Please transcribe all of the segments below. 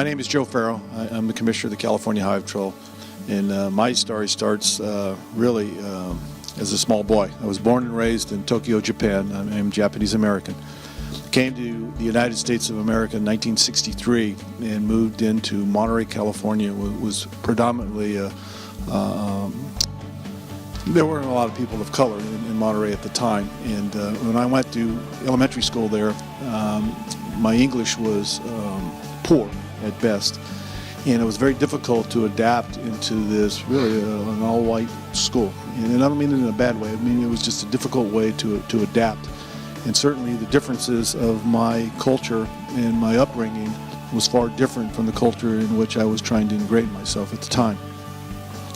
My name is Joe Farrow. I'm the Commissioner of the California Highway Patrol, and my story starts really as a small boy. I was born and raised in Tokyo, Japan. I'm Japanese American. Came to the United States of America in 1963 and moved into Monterey, California. It was predominantly there weren't a lot of people of color in Monterey at the time, and when I went to elementary school there, my English was poor at best, and it was very difficult to adapt into this really an all-white school. And I don't mean it in a bad way. I mean it was just a difficult way to adapt. And certainly the differences of my culture and my upbringing was far different from the culture in which I was trying to ingrain myself at the time.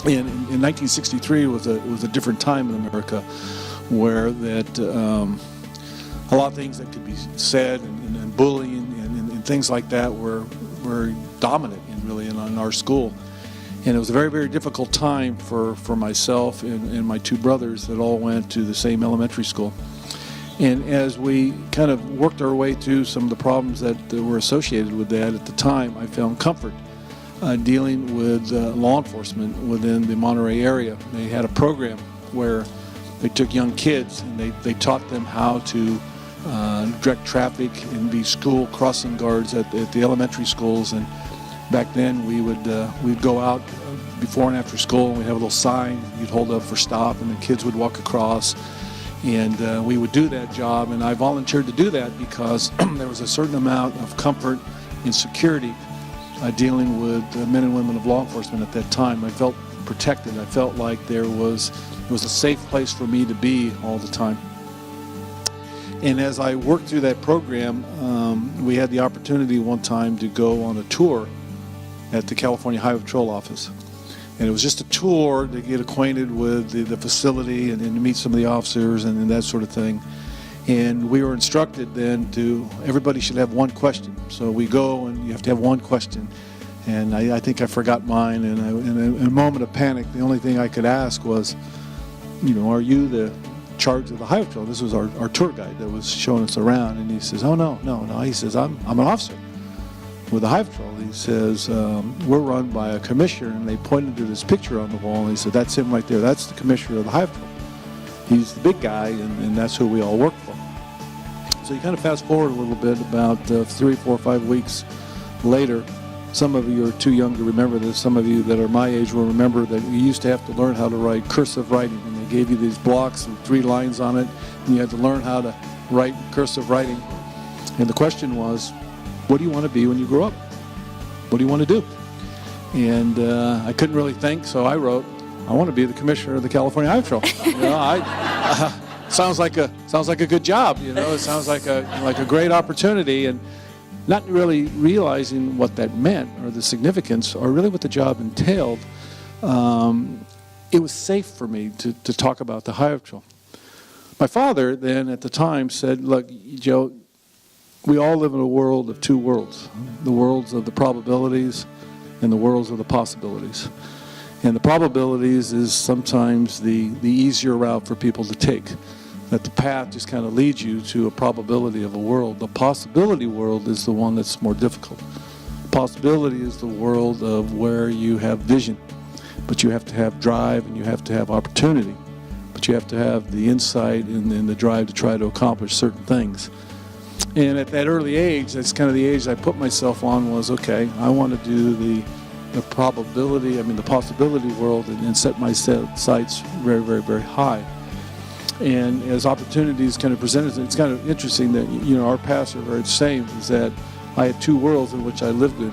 And in 1963 was a different time in America, where that a lot of things that could be said and bullying and things like that were dominant in our school. And it was a very, very difficult time for myself and my two brothers that all went to the same elementary school. And as we kind of worked our way through some of the problems that were associated with that at the time, I found comfort dealing with law enforcement within the Monterey area. They had a program where they took young kids and they taught them how to direct traffic and be school crossing guards at the elementary schools. And back then we'd go out before and after school, and we'd have a little sign. You'd hold up for stop, and the kids would walk across. And we would do that job, and I volunteered to do that because there was a certain amount of comfort and security dealing with men and women of law enforcement at that time. I felt protected. I felt like it was a safe place for me to be all the time. And as I worked through that program, we had the opportunity one time to go on a tour at the California Highway Patrol office. And it was just a tour to get acquainted with the facility and to meet some of the officers and that sort of thing. And we were instructed then everybody should have one question. So we go and you have to have one question. And I think I forgot mine, and in a moment of panic, the only thing I could ask was, are you the charge of the Highway Patrol? This was our tour guide that was showing us around, and he says, oh, no. He says, I'm an officer with the Highway Patrol. He says, we're run by a commissioner, and they pointed to this picture on the wall, and he said, that's him right there. That's the commissioner of the Highway Patrol. He's the big guy, and that's who we all work for. So you kind of fast forward a little bit, about 3, 4, 5 weeks later. Some of you are too young to remember this. Some of you that are my age will remember that you used to have to learn how to write cursive writing, and they gave you these blocks with 3 lines on it, and you had to learn how to write cursive writing. And the question was, what do you want to be when you grow up? What do you want to do? And I couldn't really think, so I wrote, I want to be the commissioner of the California Highway Patrol. Sounds like a good job. It sounds like a great opportunity, and not really realizing what that meant or the significance or really what the job entailed. It was safe for me to talk about the Highway Patrol. My father then at the time said, look, Joe, we all live in a world of 2 worlds, the worlds of the probabilities and the worlds of the possibilities. And the probabilities is sometimes the easier route for people to take, that the path just kind of leads you to a probability of a world. The possibility world is the one that's more difficult. The possibility is the world of where you have vision, but you have to have drive and you have to have opportunity, but you have to have the insight and the drive to try to accomplish certain things. And at that early age, that's kind of the age I put myself on, was, okay, I want to do the possibility world, and set my sights very, very, very high. And as opportunities kind of presented, it's kind of interesting that, our paths are very the same, is that I had 2 worlds in which I lived in.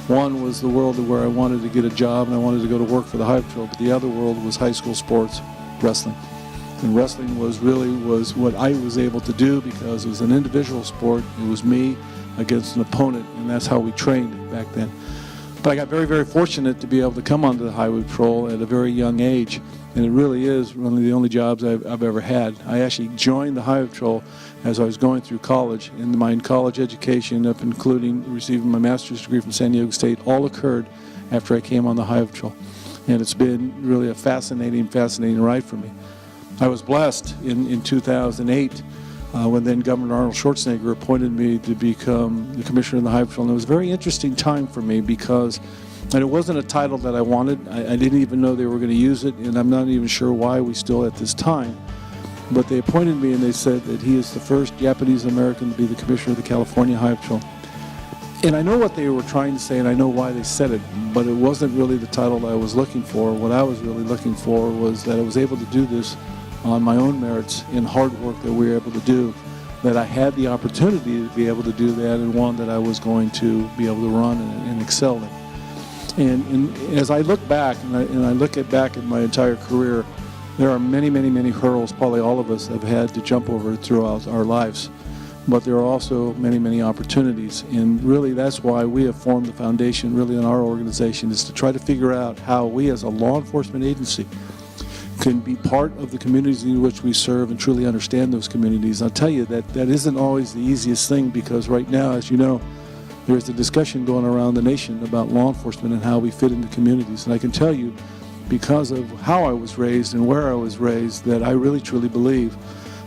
One was the world where I wanted to get a job and I wanted to go to work for the Highway Patrol, but the other world was high school sports, wrestling. And wrestling was what I was able to do because it was an individual sport. It was me against an opponent, and that's how we trained back then. But I got very, very fortunate to be able to come onto the Highway Patrol at a very young age, and it really is one of the only jobs I've ever had. I actually joined the Highway Patrol as I was going through college, and my college education, up including receiving my master's degree from San Diego State, all occurred after I came on the Highway Patrol. And it's been really a fascinating ride for me. I was blessed in 2008 when then Governor Arnold Schwarzenegger appointed me to become the Commissioner of the Highway Patrol. And it was a very interesting time for me because and it wasn't a title that I wanted. I didn't even know they were going to use it, and I'm not even sure why we still at this time. But they appointed me, and they said that he is the first Japanese American to be the Commissioner of the California Highway Patrol. And I know what they were trying to say, and I know why they said it, but it wasn't really the title I was looking for. What I was really looking for was that I was able to do this on my own merits in hard work that we were able to do, that I had the opportunity to be able to do that, and one that I was going to be able to run and excel in. And as I look back, and I look back at my entire career, there are many, many, many hurdles probably all of us have had to jump over throughout our lives. But there are also many, many opportunities. And really that's why we have formed the foundation really in our organization, is to try to figure out how we as a law enforcement agency can be part of the communities in which we serve and truly understand those communities. I'll tell you that isn't always the easiest thing, because right now, as you know, there's a discussion going around the nation about law enforcement and how we fit into communities. And I can tell you, because of how I was raised and where I was raised, that I really truly believe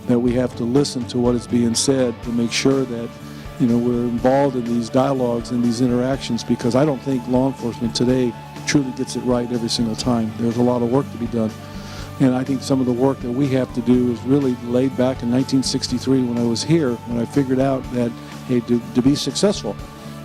that we have to listen to what is being said to make sure that, you know, we're involved in these dialogues and these interactions, because I don't think law enforcement today truly gets it right every single time. There's a lot of work to be done. And I think some of the work that we have to do is really laid back in 1963 when I was here, when I figured out that, hey, to be successful,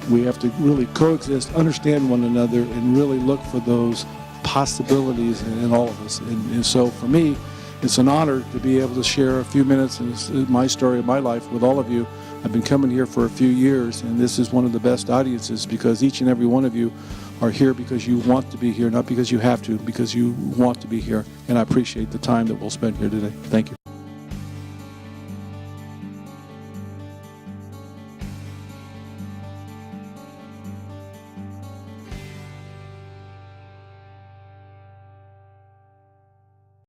we have to really coexist, understand one another, and really look for those possibilities in all of us. And so for me, it's an honor to be able to share a few minutes in my story of my life with all of you. I've been coming here for a few years, and this is one of the best audiences, because each and every one of you are here because you want to be here, not because you have to, because you want to be here. And I appreciate the time that we'll spend here today. Thank you.